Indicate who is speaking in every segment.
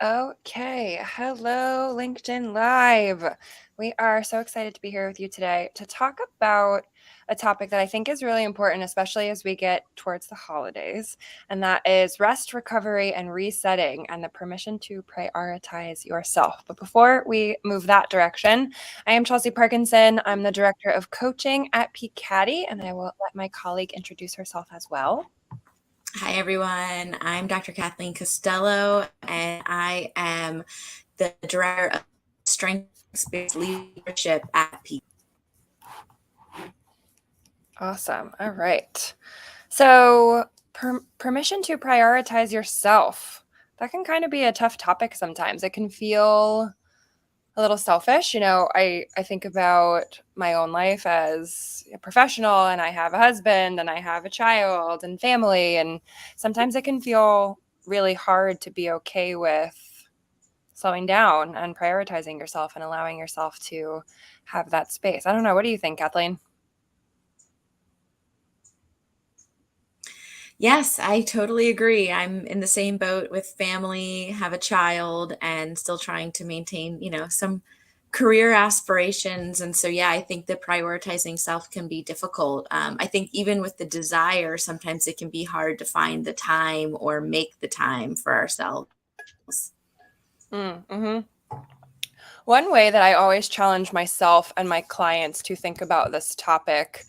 Speaker 1: Okay, hello, LinkedIn Live. We are so excited to be here with you today to talk about a topic that I think is really important, especially as we get towards the holidays, and that is rest, recovery, and resetting, and the permission to prioritize yourself. But before we move that direction, I am Chelsey Parkinson. I'm the Director of Coaching at PPCaDI, and I will let my colleague introduce herself as well.
Speaker 2: Hi, everyone. I'm Dr. Kathleen Costello, and I am the Director of Strengths-Based Leadership at P.
Speaker 1: Awesome. All right. So, permission to prioritize yourself. That can kind of be a tough topic sometimes. It can feel a little selfish. I think about my own life as a professional, and I have a husband, and I have a child and family. And sometimes it can feel really hard to be okay with slowing down and prioritizing yourself and allowing yourself to have that space. I don't know. What do you think, Kathleen?
Speaker 2: Yes, I totally agree. I'm in the same boat with family, have a child, and still trying to maintain, some career aspirations. And so, yeah, I think that prioritizing self can be difficult. I think even with the desire, sometimes it can be hard to find the time or make the time for ourselves.
Speaker 1: Mm-hmm. One way that I always challenge myself and my clients to think about this topic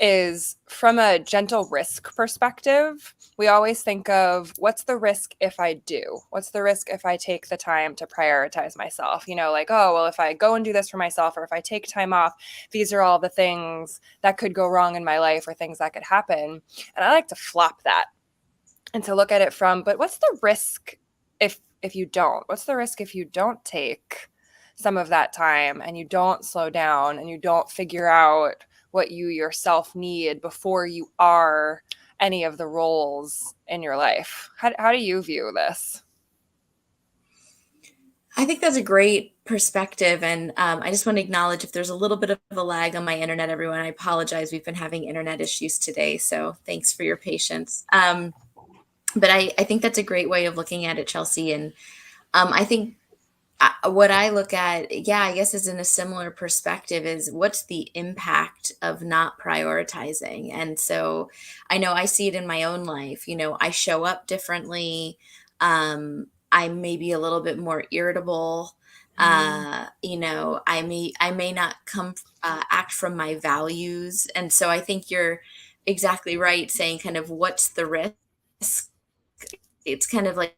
Speaker 1: is from a gentle risk perspective. We always think of what's the risk if I do? What's the risk if I take the time to prioritize myself? Like, oh, well, if I go and do this for myself, or if I take time off, these are all the things that could go wrong in my life or things that could happen. And I like to flop that and to look at it from, but what's the risk if you don't? What's the risk if you don't take some of that time and you don't slow down and you don't figure out what you yourself need before you are any of the roles in your life? How do you view this?
Speaker 2: I think that's a great perspective. And I just want to acknowledge if there's a little bit of a lag on my internet, everyone, I apologize. We've been having internet issues today. So thanks for your patience. But I think that's a great way of looking at it, Chelsey. And I think what I look at, yeah, I guess is in a similar perspective is what's the impact of not prioritizing? And so I know I see it in my own life. I show up differently. I'm maybe a little bit more irritable. I may not come act from my values. And so I think you're exactly right saying kind of what's the risk. It's kind of like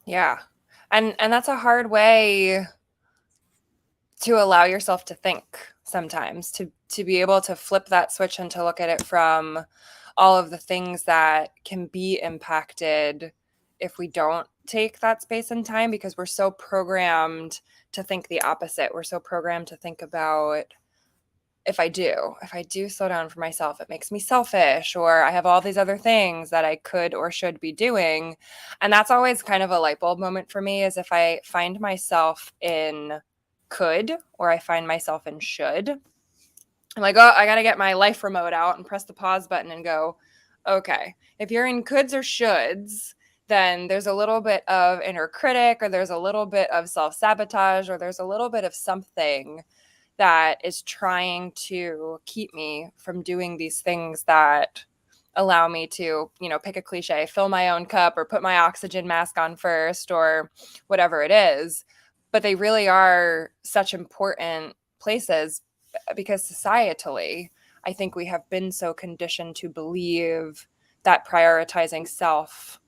Speaker 1: Yeah. And that's a hard way to allow yourself to think sometimes, to be able to flip that switch and to look at it from all of the things that can be impacted if we don't take that space and time, because we're so programmed to think the opposite. We're so programmed to think about, if I do slow down for myself, it makes me selfish, or I have all these other things that I could or should be doing. And that's always kind of a light bulb moment for me, is if I find myself in could, or I find myself in should. I'm like, oh, I got to get my life remote out and press the pause button and go, okay, if you're in coulds or shoulds, then there's a little bit of inner critic, or there's a little bit of self-sabotage, or there's a little bit of something that is trying to keep me from doing these things that allow me to, pick a cliche, fill my own cup or put my oxygen mask on first or whatever it is. But they really are such important places, because societally, I think we have been so conditioned to believe that prioritizing self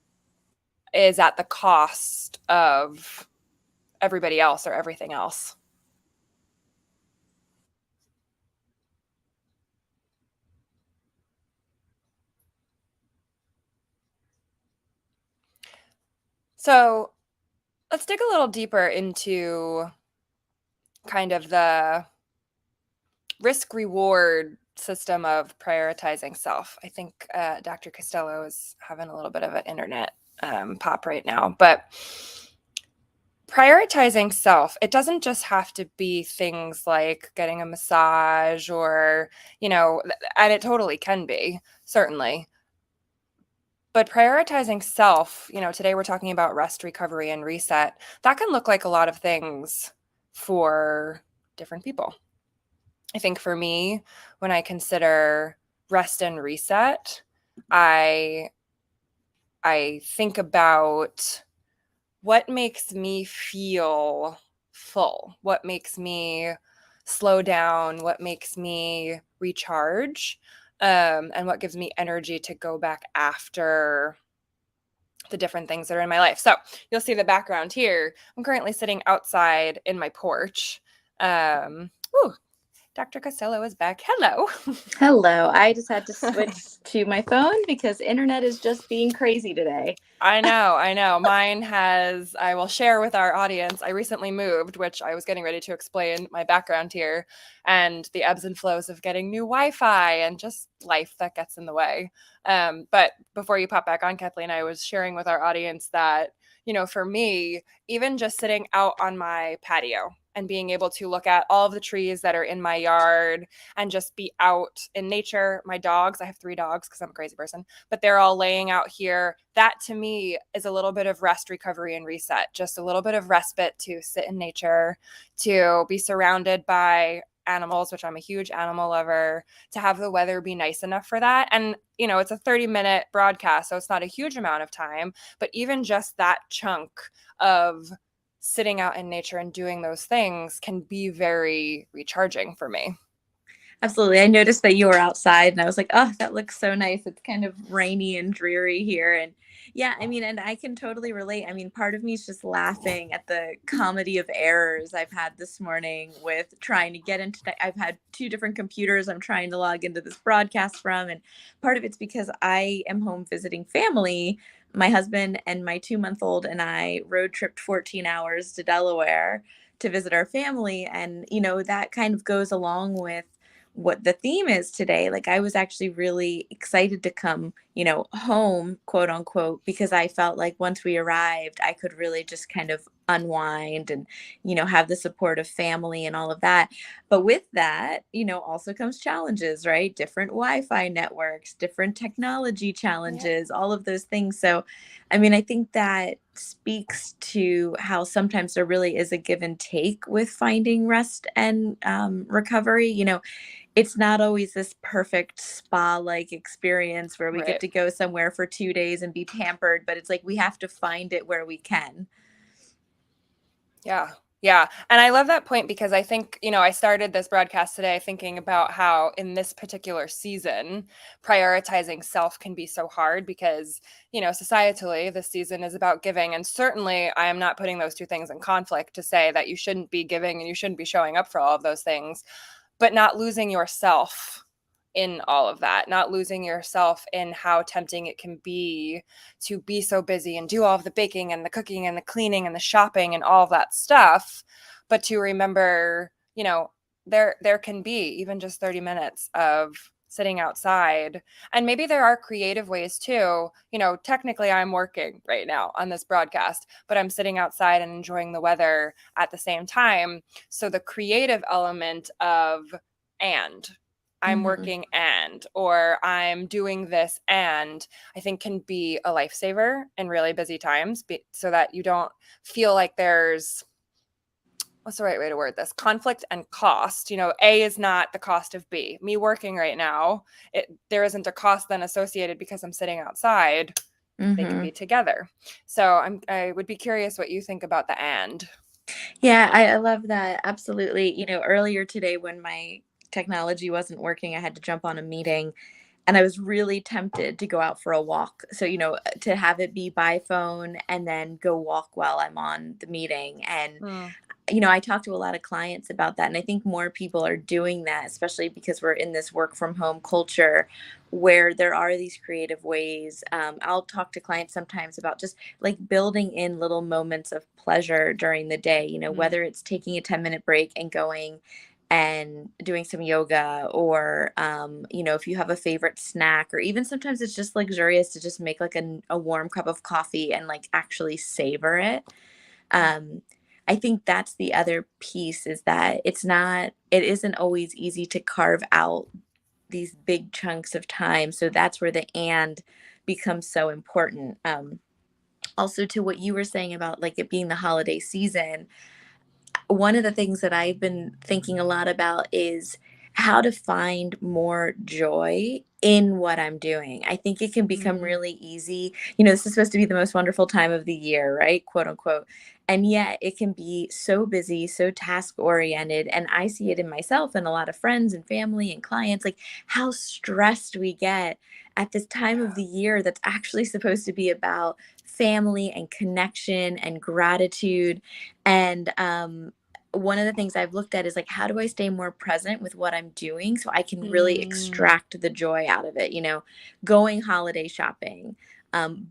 Speaker 1: is at the cost of everybody else or everything else. So let's dig a little deeper into kind of the risk reward system of prioritizing self. I think Dr. Costello is having a little bit of an internet pop right now. But prioritizing self, it doesn't just have to be things like getting a massage or, and it totally can be, certainly. But prioritizing self, today we're talking about rest, recovery, and reset. That can look like a lot of things for different people. I think for me, when I consider rest and reset, I think about what makes me feel full, what makes me slow down, what makes me recharge, and what gives me energy to go back after the different things that are in my life. So you'll see the background here. I'm currently sitting outside in my porch. Ooh, Dr. Costello is back. Hello.
Speaker 2: Hello. I just had to switch to my phone because internet is just being crazy today.
Speaker 1: I know. I will share with our audience. I recently moved, which I was getting ready to explain my background here and the ebbs and flows of getting new Wi-Fi and just life that gets in the way. But before you pop back on, Kathleen, I was sharing with our audience that, for me, even just sitting out on my patio and being able to look at all of the trees that are in my yard and just be out in nature. My dogs, I have 3 dogs because I'm a crazy person, but they're all laying out here. That to me is a little bit of rest, recovery, and reset, just a little bit of respite to sit in nature, to be surrounded by animals, which I'm a huge animal lover, to have the weather be nice enough for that. And, it's a 30-minute broadcast, so it's not a huge amount of time, but even just that chunk of sitting out in nature and doing those things can be very recharging for me.
Speaker 2: Absolutely. I noticed that you were outside and I was like, oh, that looks so nice. It's kind of rainy and dreary here. And yeah, I mean, and I can totally relate. I mean, part of me is just laughing at the comedy of errors I've had this morning with trying to get into, I've had 2 different computers I'm trying to log into this broadcast from. And part of it's because I am home visiting family. My husband and my 2-month-old and I road tripped 14 hours to Delaware to visit our family. And, that kind of goes along with what the theme is today. Like I was actually really excited to come, home, quote unquote, because I felt like once we arrived, I could really just kind of unwind and, have the support of family and all of that. But with that, also comes challenges, right? Different Wi-Fi networks, different technology challenges, all of those things. So, I mean, I think that speaks to how sometimes there really is a give and take with finding rest and recovery. It's not always this perfect spa-like experience where we get
Speaker 1: Right.
Speaker 2: to go somewhere for 2 days and be pampered, but it's like we have to find it where we can.
Speaker 1: Yeah. Yeah. And I love that point because I think, I started this broadcast today thinking about how in this particular season, prioritizing self can be so hard because, societally, this season is about giving. And certainly I am not putting those 2 things in conflict to say that you shouldn't be giving and you shouldn't be showing up for all of those things, but not losing yourself in all of that, not losing yourself in how tempting it can be to be so busy and do all of the baking and the cooking and the cleaning and the shopping and all of that stuff, but to remember, there can be even just 30 minutes of sitting outside. And maybe there are creative ways too. Technically I'm working right now on this broadcast, but I'm sitting outside and enjoying the weather at the same time. So the creative element of and I'm
Speaker 2: Mm-hmm.
Speaker 1: working or I'm doing this I think can be a lifesaver in really busy times so that you don't feel like there's, what's the right way to word this? Conflict and cost. A is not the cost of B. Me working right now, there isn't a cost then associated because I'm sitting outside. They can
Speaker 2: Mm-hmm.
Speaker 1: be together. So I would be curious what you think about the and.
Speaker 2: Yeah, I love that. Absolutely. Earlier today when my technology wasn't working, I had to jump on a meeting and I was really tempted to go out for a walk. So, to have it be by phone and then go walk while I'm on the meeting. And
Speaker 1: Mm,
Speaker 2: I talk to a lot of clients about that. And I think more people are doing that, especially because we're in this work from home culture where there are these creative ways. I'll talk to clients sometimes about just like building in little moments of pleasure during the day,
Speaker 1: mm,
Speaker 2: whether it's taking a 10-minute break and going and doing some yoga or if you have a favorite snack or even sometimes it's just luxurious to just make like a warm cup of coffee and like actually savor it.
Speaker 1: mm.
Speaker 2: um, I think that's the other piece, is that it isn't always easy to carve out these big chunks of time. So that's where the and becomes so important. Also, to what you were saying about like it being the holiday season, one of the things that I've been thinking a lot about is how to find more joy in what I'm doing. I think it can become
Speaker 1: Mm,
Speaker 2: really easy. This is supposed to be the most wonderful time of the year, right? Quote unquote. And yet it can be so busy, so task oriented. And I see it in myself and a lot of friends and family and clients, like how stressed we get at this time of the year that's actually supposed to be about family and connection and gratitude. And one of the things I've looked at is like, how do I stay more present with what I'm doing so I can really
Speaker 1: mm,
Speaker 2: extract the joy out of it? Going holiday shopping,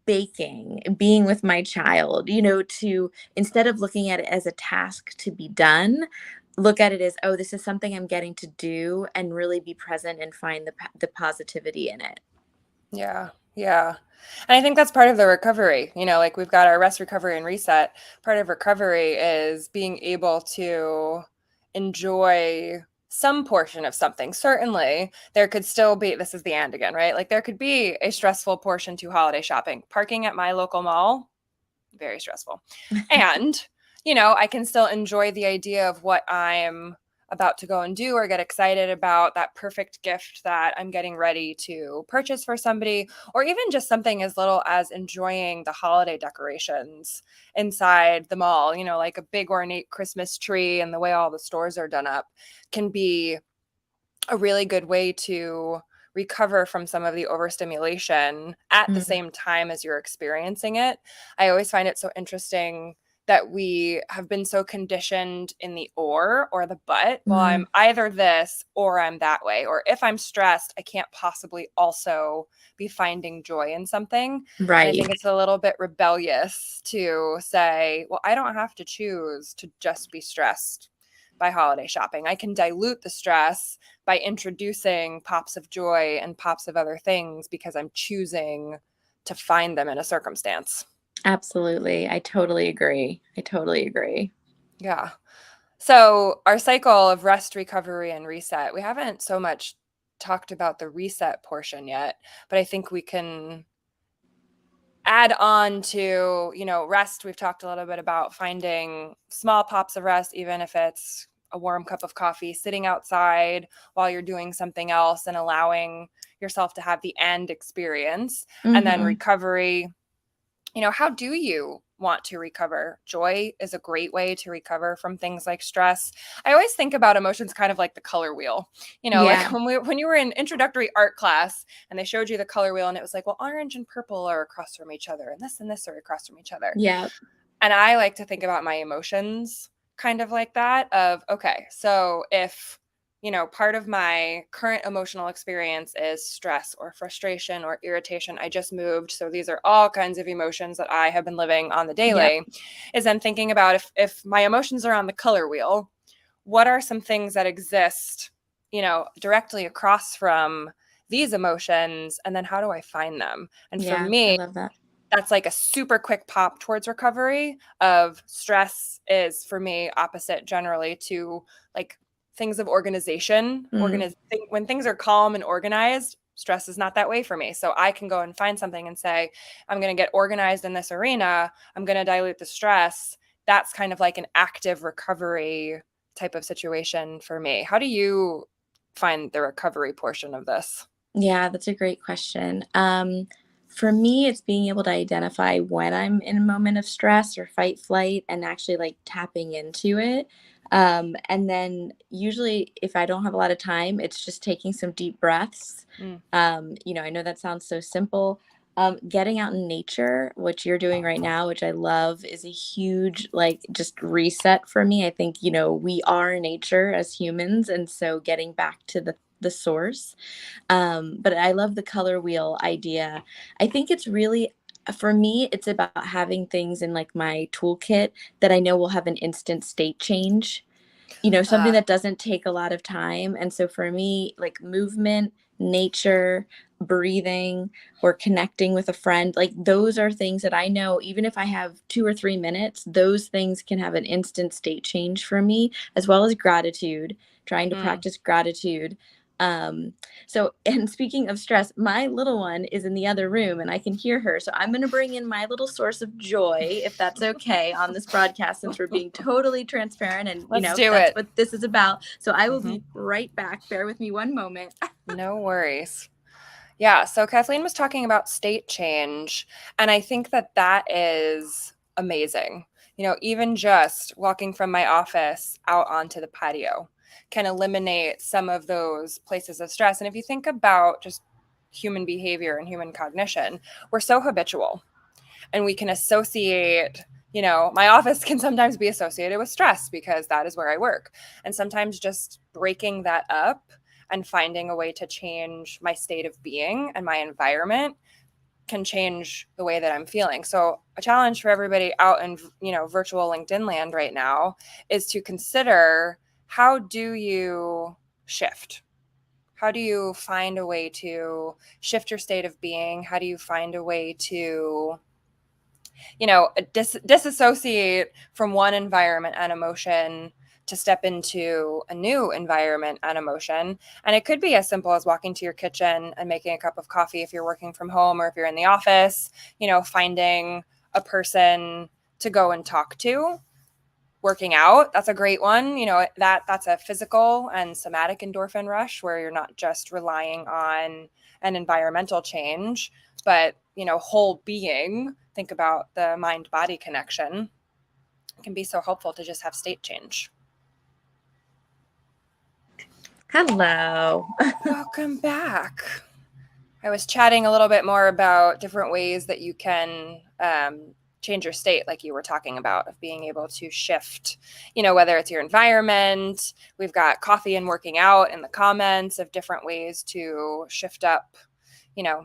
Speaker 2: baking, being with my child, to instead of looking at it as a task to be done, look at it as, oh, this is something I'm getting to do, and really be present and find the positivity in it.
Speaker 1: yeah, yeah. And I think that's part of the recovery. Like we've got our rest, recovery, and reset. Part of recovery is being able to enjoy some portion of something. Certainly, there could still be, this is the and again, right? Like there could be a stressful portion to holiday shopping. Parking at my local mall, very stressful. And, I can still enjoy the idea of what I'm about to go and do or get excited about, that perfect gift that I'm getting ready to purchase for somebody, or even just something as little as enjoying the holiday decorations inside the mall, like a big ornate Christmas tree and the way all the stores are done up can be a really good way to recover from some of the overstimulation at the
Speaker 2: Mm,
Speaker 1: same time as you're experiencing it. I always find it so interesting that we have been so conditioned in the or the but. Well, I'm
Speaker 2: mm,
Speaker 1: either this or I'm that way. Or if I'm stressed, I can't possibly also be finding joy in something. And I
Speaker 2: right.
Speaker 1: think it's a little bit rebellious to say, well, I don't have to choose to just be stressed by holiday shopping. I can dilute the stress by introducing pops of joy and pops of other things because I'm choosing to find them in a circumstance.
Speaker 2: Absolutely. I totally agree. I totally agree.
Speaker 1: Yeah. So, our cycle of rest, recovery, and reset, we haven't so much talked about the reset portion yet, but I think we can add on to, rest. We've talked a little bit about finding small pops of rest, even if it's a warm cup of coffee, sitting outside while you're doing something else and allowing yourself to have the end experience. And then
Speaker 2: Hmm.
Speaker 1: recovery, how do you want to recover? Joy is a great way to recover from things like stress. I always think about emotions kind of like the color wheel. Like
Speaker 2: Yeah.
Speaker 1: when you were in introductory art class and they showed you the color wheel and it was like, well, orange and purple are across from each other and this are across from each other.
Speaker 2: Yeah.
Speaker 1: And I like to think about my emotions kind of like that of, okay, so if, part of my current emotional experience is stress or frustration or irritation, I just moved. So these are all kinds of emotions that I have been living on the
Speaker 2: Yep.
Speaker 1: daily. Is then thinking about if my emotions are on the color wheel, what are some things that exist, directly across from these emotions? And then how do I find them? And for
Speaker 2: Yeah. I
Speaker 1: me,
Speaker 2: love that.
Speaker 1: that's like a super quick pop towards recovery of stress is for me opposite generally to like things of organization.
Speaker 2: Mm,
Speaker 1: When things are calm and organized, stress is not that way for me. So I can go and find something and say, I'm going to get organized in this arena. I'm going to dilute the stress. That's kind of like an active recovery type of situation for me. How do you find the recovery portion of this?
Speaker 2: yeah, that's a great question. For me, it's being able to identify when I'm in a moment of stress or fight flight and actually like tapping into it. And then usually, if I don't have a lot of time, it's just taking some deep breaths.
Speaker 1: Mm,
Speaker 2: I know that sounds so simple. Getting out in nature, which you're doing right now, which I love, is a huge, like, just reset for me. I think, we are nature as humans. And so getting back to the source. But I love the color wheel idea. I think it's really, for me, it's about having things in like my toolkit that I know will have an instant state change. Something that doesn't take a lot of time. And so for me, like movement, nature, breathing, or connecting with a friend, like those are things that I know, even if I have 2 or 3 minutes, those things can have an instant state change for me, as well as gratitude, trying to
Speaker 1: Mm.
Speaker 2: practice gratitude. Um, and speaking of stress, my little one is in the other room and I can hear her. So I'm going to bring in my little source of joy, if that's okay, on this broadcast, since we're being totally transparent and,
Speaker 1: Let's do
Speaker 2: that's
Speaker 1: it.
Speaker 2: what this is about. So I will
Speaker 1: Mm-hmm.
Speaker 2: be right back. Bear with me one moment.
Speaker 1: No worries. Yeah, so Kathleen was talking about state change, and I think that that is amazing. Even just walking from my office out onto the patio can eliminate some of those places of stress. And if you think about just human behavior and human cognition, we're so habitual, and we can associate, my office can sometimes be associated with stress because that is where I work. And sometimes just breaking that up and finding a way to change my state of being and my environment can change the way that I'm feeling. So a challenge for everybody out in, virtual LinkedIn land right now is to consider, how do you shift? How do you find a way to shift your state of being? How do you find a way to, disassociate from one environment and emotion to step into a new environment and emotion? And it could be as simple as walking to your kitchen and making a cup of coffee if you're working from home, or if you're in the office, finding a person to go and talk to. Working out, that's a great one. That's a physical and somatic endorphin rush where you're not just relying on an environmental change, but whole being. Think about the mind body connection. It can be so helpful to just have state change.
Speaker 2: Hello.
Speaker 1: Welcome back. I was chatting a little bit more about different ways that you can change your state, like you were talking about, of being able to shift, whether it's your environment. We've got coffee and working out in the comments of different ways to shift up,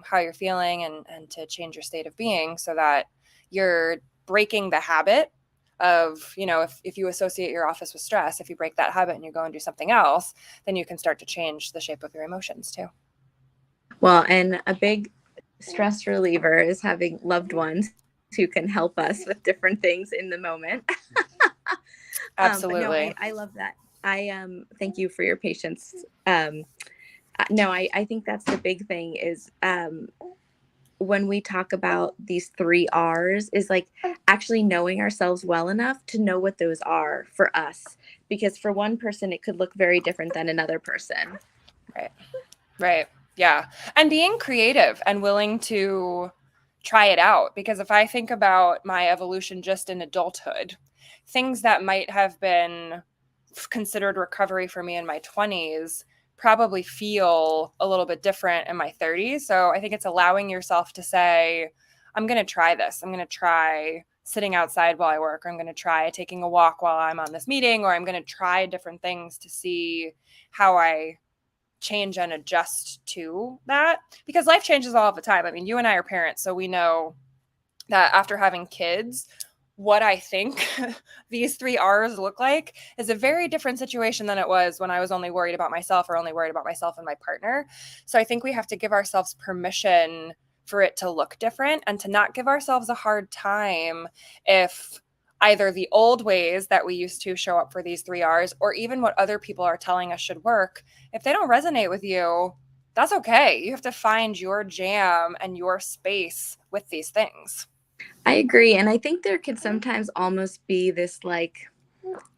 Speaker 1: how you're feeling and to change your state of being, so that you're breaking the habit of, if you associate your office with stress, if you break that habit and you go and do something else, then you can start to change the shape of your emotions too.
Speaker 2: Well, and a big stress reliever is having loved ones who can help us with different things in the moment.
Speaker 1: Absolutely.
Speaker 2: But no, I love that. Thank you for your patience. I think that's the big thing is when we talk about these 3 R's, is like actually knowing ourselves well enough to know what those are for us. Because for one person, it could look very different than another person.
Speaker 1: Right. Yeah. And being creative and willing to try it out. Because if I think about my evolution just in adulthood, things that might have been considered recovery for me in my 20s probably feel a little bit different in my 30s. So I think it's allowing yourself to say, I'm going to try this. I'm going to try sitting outside while I work, or I'm going to try taking a walk while I'm on this meeting, or I'm going to try different things to see how I change and adjust to that, because life changes all the time. I mean, you and I are parents, so we know that after having kids, what I think these 3 R's look like is a very different situation than it was when I was only worried about myself, or only worried about myself and my partner. So I think we have to give ourselves permission for it to look different, and to not give ourselves a hard time if either the old ways that we used to show up for these 3 R's, or even what other people are telling us should work, if they don't resonate with you, that's okay. You have to find your jam and your space with these things.
Speaker 2: I agree. And I think there could sometimes almost be this like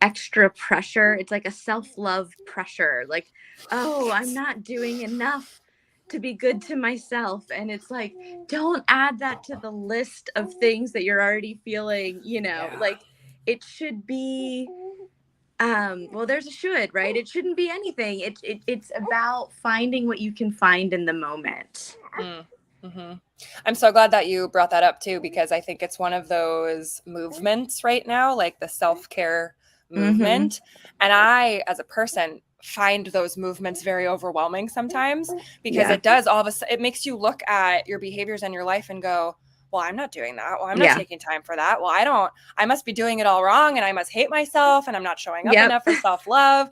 Speaker 2: extra pressure. It's like a self-love pressure. Like, oh, I'm not doing enough to be good to myself. And it's like, don't add that to the list of things that you're already feeling, like it should be, well, there's a should, right? It shouldn't be anything. It's about finding what you can find in the moment.
Speaker 1: Mm-hmm. I'm so glad that you brought that up too, because I think it's one of those movements right now, like the self-care movement. Mm-hmm. And I, as a person, find those movements very overwhelming sometimes, because it does it makes you look at your behaviors and your life and go, well, I'm not doing that. Well, I'm not
Speaker 2: Yeah.
Speaker 1: taking time for that. Well, I must be doing it all wrong and I must hate myself and I'm not showing up
Speaker 2: Yep.
Speaker 1: enough for self-love.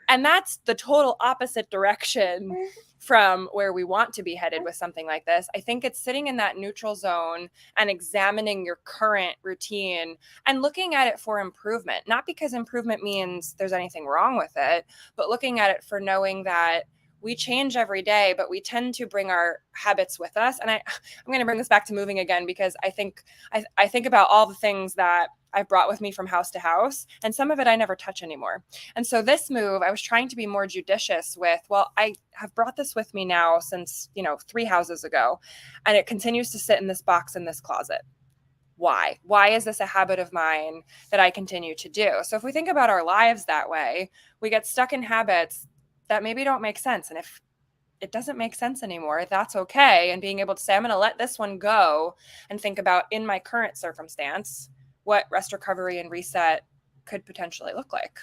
Speaker 1: And that's the total opposite direction from where we want to be headed with something like this. I think it's sitting in that neutral zone and examining your current routine and looking at it for improvement, not because improvement means there's anything wrong with it, but looking at it for knowing that we change every day, but we tend to bring our habits with us. And I'm going to bring this back to moving again, because I think about all the things that I've brought with me from house to house, and some of it I never touch anymore. And so this move, I was trying to be more judicious with, well, I have brought this with me now since, 3 houses ago, and it continues to sit in this box in this closet. Why? Why is this a habit of mine that I continue to do? So if we think about our lives that way, we get stuck in habits that maybe don't make sense. And if it doesn't make sense anymore, that's okay. And being able to say, I'm going to let this one go and think about, in my current circumstance, what rest, recovery, and reset could potentially look like.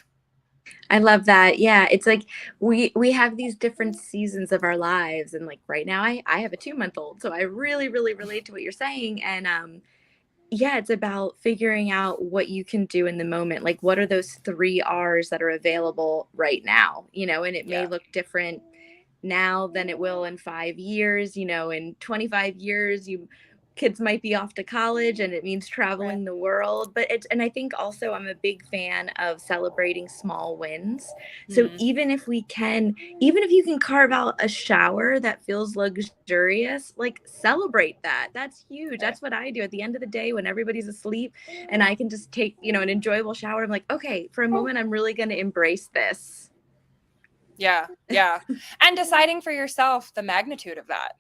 Speaker 2: I love that. Yeah, it's like we have these different seasons of our lives, and like right now I have a 2-month-old, so I really relate to what you're saying. And yeah, it's about figuring out what you can do in the moment. Like, what are those 3 R's that are available right now? And it may
Speaker 1: Yeah.
Speaker 2: look different now than it will in 5 years. In 25 years, kids might be off to college and it means
Speaker 1: Right.
Speaker 2: traveling the world. And I think also I'm a big fan of celebrating small wins. So
Speaker 1: Mm-hmm.
Speaker 2: even if you can carve out a shower that feels luxurious, like celebrate that. That's huge.
Speaker 1: Right.
Speaker 2: That's what I do at the end of the day when everybody's asleep and I can just take, an enjoyable shower. I'm like, okay, for a moment, I'm really going to embrace this.
Speaker 1: Yeah. Yeah. And deciding for yourself the magnitude of that.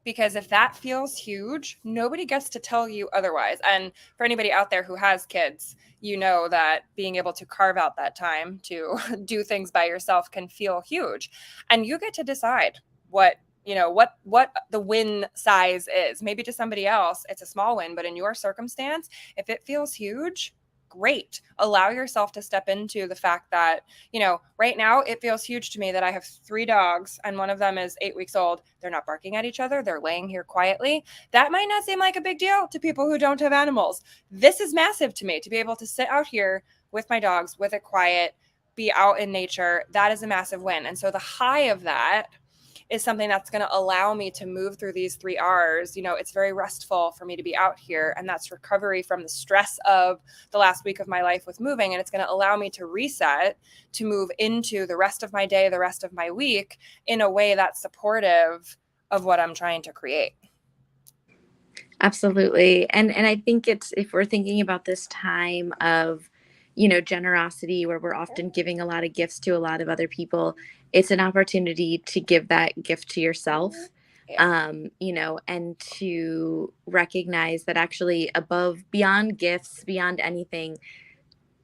Speaker 1: Because if that feels huge, nobody gets to tell you otherwise. And for anybody out there who has kids, you know that being able to carve out that time to do things by yourself can feel huge. And you get to decide what the win size is. Maybe to somebody else it's a small win, but in your circumstance, if it feels huge, great. Allow yourself to step into the fact that, right now it feels huge to me that I have 3 dogs and one of them is 8 weeks old. They're not barking at each other. They're laying here quietly. That might not seem like a big deal to people who don't have animals. This is massive to me, to be able to sit out here with my dogs, with it quiet, be out in nature. That is a massive win. And so the high of that is something that's going to allow me to move through these 3 R's. It's very restful for me to be out here, and that's recovery from the stress of the last week of my life with moving. And it's going to allow me to reset, to move into the rest of my day, the rest of my week in a way that's supportive of what I'm trying to create.
Speaker 2: Absolutely. And I think if we're thinking about this time of, generosity where we're often giving a lot of gifts to a lot of other people, it's an opportunity to give that gift to yourself.
Speaker 1: Yeah.
Speaker 2: And to recognize that actually beyond gifts, beyond anything,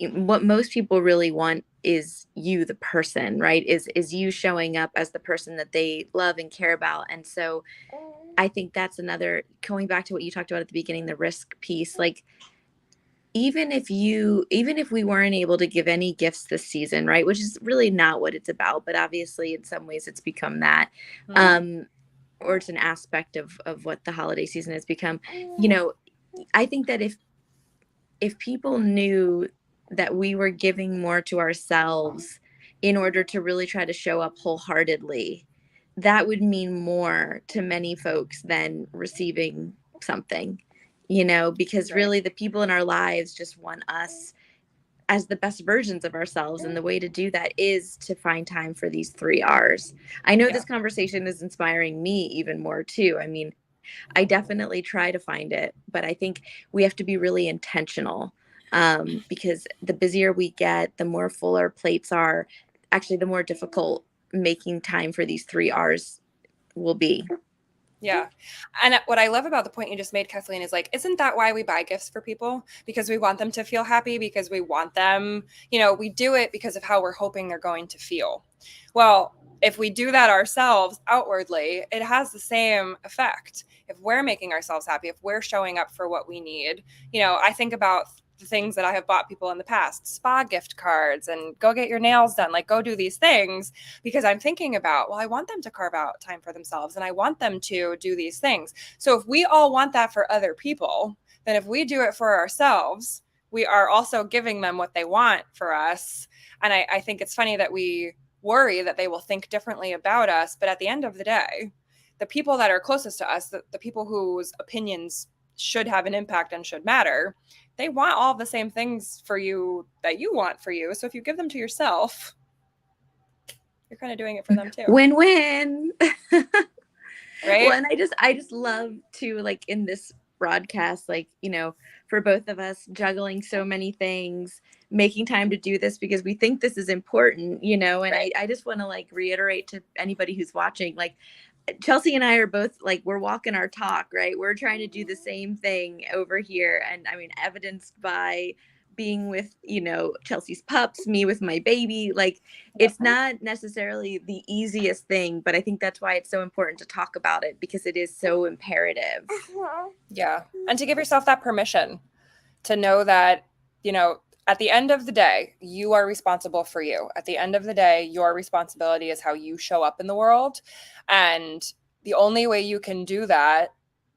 Speaker 2: what most people really want is you, the person, right? Is you showing up as the person that they love and care about. And so I think that's another, going back to what you talked about at the beginning, the risk piece. Like, even if we weren't able to give any gifts this season, right, which is really not what it's about, but obviously in some ways it's become that, or it's an aspect of what the holiday season has become. I think that if people knew that we were giving more to ourselves in order to really try to show up wholeheartedly, that would mean more to many folks than receiving something, because
Speaker 1: Right.
Speaker 2: really the people in our lives just want us as the best versions of ourselves. And the way to do that is to find time for these 3 R's. I know
Speaker 1: Yeah.
Speaker 2: this conversation is inspiring me even more too. I mean, I definitely try to find it, but I think we have to be really intentional, because the busier we get, the more full our plates are, actually, the more difficult making time for these 3 R's will be.
Speaker 1: Yeah. And what I love about the point you just made, Kathleen, is like, isn't that why we buy gifts for people? Because we want them to feel happy, because we want them, we do it because of how we're hoping they're going to feel. Well, if we do that ourselves outwardly, it has the same effect. If we're making ourselves happy, if we're showing up for what we need, I think about the things that I have bought people in the past, spa gift cards and go get your nails done, like go do these things, because I'm thinking about, well, I want them to carve out time for themselves and I want them to do these things. So if we all want that for other people, then if we do it for ourselves, we are also giving them what they want for us. And I think it's funny that we worry that they will think differently about us. But at the end of the day, the people that are closest to us, the people whose opinions should have an impact and should matter, they want all the same things for you that you want for you. So if you give them to yourself, you're kind of doing it for them too.
Speaker 2: Win-win.
Speaker 1: Right?
Speaker 2: Well, and I just love to, like, in this broadcast, like, you know, for both of us juggling so many things, making time to do this because we think this is important, you know, and
Speaker 1: Right.
Speaker 2: I just want to, like, reiterate to anybody who's watching, like, Chelsey and I are both, like, we're walking our talk, right? We're trying to do the same thing over here. And I mean, evidenced by being with, you know, Chelsey's pups, me with my baby. Like, it's not necessarily the easiest thing, but I think that's why it's so important to talk about it, because it is so imperative.
Speaker 1: Yeah. And to give yourself that permission to know that, you know, at the end of the day, you are responsible for you. At the end of the day, your responsibility is how you show up in the world. And the only way you can do that,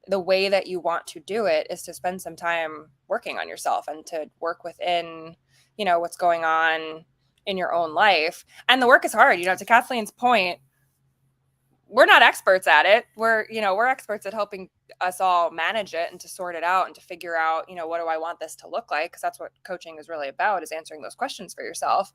Speaker 1: the way that you want to do it, is to spend some time working on yourself and to work within, you know, what's going on in your own life. And the work is hard. You know, to Kathleen's point, we're not experts at it. We're experts at helping us all manage it and to sort it out and to figure out, you know, what do I want this to look like? Because that's what coaching is really about, is answering those questions for yourself.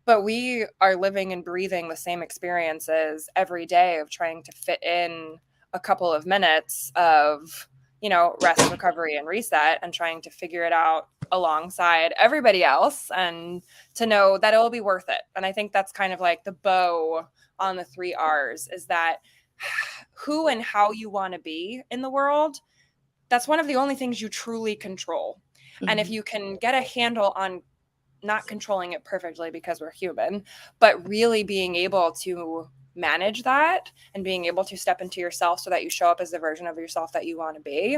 Speaker 1: But we are living and breathing the same experiences every day of trying to fit in a couple of minutes of, you know, rest, recovery, and reset, and trying to figure it out alongside everybody else, and to know that it will be worth it. And I think that's kind of like the bow on the 3 R's, is that who and how you want to be in the world, that's one of the only things you truly control. Mm-hmm. And if you can get a handle on not controlling it perfectly, because we're human, but really being able to manage that and being able to step into yourself so that you show up as the version of yourself that you want to be,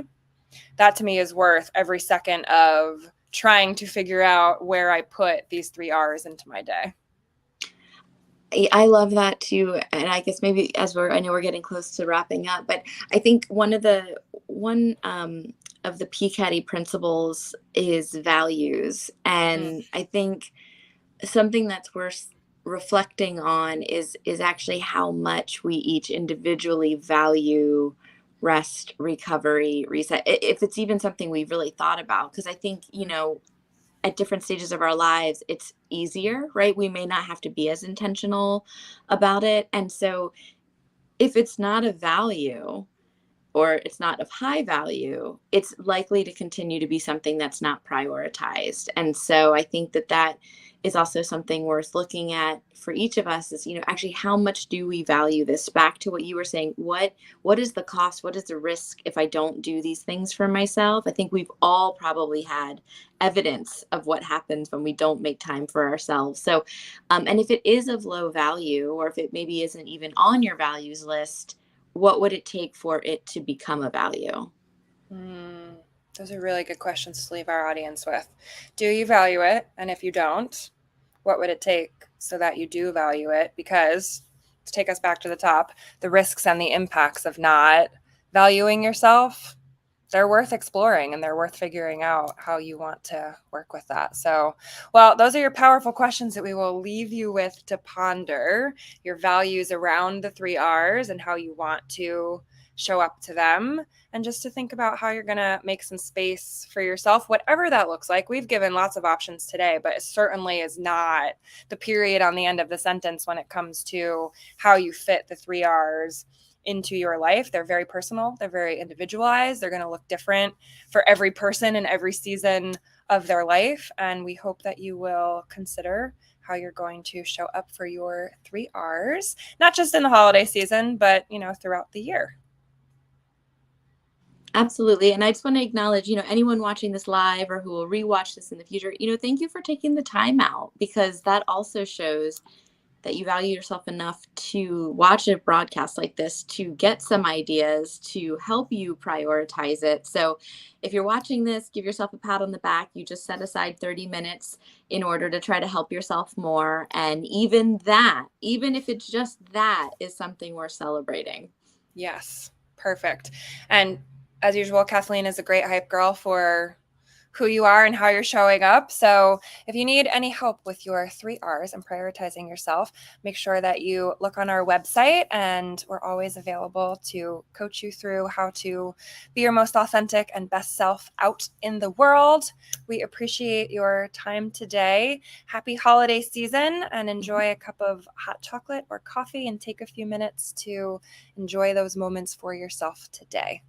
Speaker 1: that to me is worth every second of trying to figure out where I put these 3 R's into my day.
Speaker 2: I love that too. And I guess maybe I know we're getting close to wrapping up, but I think one of the PPCaDI principles is values. And I think something that's worth reflecting on is actually how much we each individually value rest, recovery, reset, if it's even something we've really thought about. Because I think, you know, at different stages of our lives, it's easier, right? We may not have to be as intentional about it. And so if it's not a value, or it's not of high value, it's likely to continue to be something that's not prioritized. And so I think that is also something worth looking at for each of us, is, you know, actually how much do we value this? Back to what you were saying, what is the cost? What is the risk if I don't do these things for myself? I think we've all probably had evidence of what happens when we don't make time for ourselves. So, and if it is of low value, or if it maybe isn't even on your values list, what would it take for it to become a value?
Speaker 1: Those are really good questions to leave our audience with. Do you value it? And if you don't, what would it take so that you do value it? Because, to take us back to the top, the risks and the impacts of not valuing yourself, they're worth exploring, and they're worth figuring out how you want to work with that. So, well, those are your powerful questions that we will leave you with to ponder, your values around the 3 R's and how you want to show up to them, and just to think about how you're going to make some space for yourself, whatever that looks like. We've given lots of options today, but it certainly is not the period on the end of the sentence when it comes to how you fit the 3 R's into your life. They're very personal. They're very individualized. They're going to look different for every person in every season of their life. And we hope that you will consider how you're going to show up for your 3 R's, not just in the holiday season, but, you know, throughout the year.
Speaker 2: Absolutely. And I just want to acknowledge, you know, anyone watching this live or who will rewatch this in the future, you know, thank you for taking the time out, because that also shows that you value yourself enough to watch a broadcast like this, to get some ideas, to help you prioritize it. So if you're watching this, give yourself a pat on the back. You just set aside 30 minutes in order to try to help yourself more. And even that, even if it's just that, is something worth celebrating.
Speaker 1: Yes, perfect. And as usual, Kathleen is a great hype girl for who you are and how you're showing up. So if you need any help with your 3 R's and prioritizing yourself, make sure that you look on our website, and we're always available to coach you through how to be your most authentic and best self out in the world. We appreciate your time today. Happy holiday season, and enjoy a cup of hot chocolate or coffee and take a few minutes to enjoy those moments for yourself today.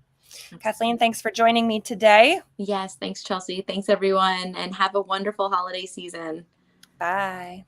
Speaker 1: Kathleen, thanks for joining me today.
Speaker 2: Yes, thanks, Chelsey. Thanks, everyone, and have a wonderful holiday season.
Speaker 1: Bye.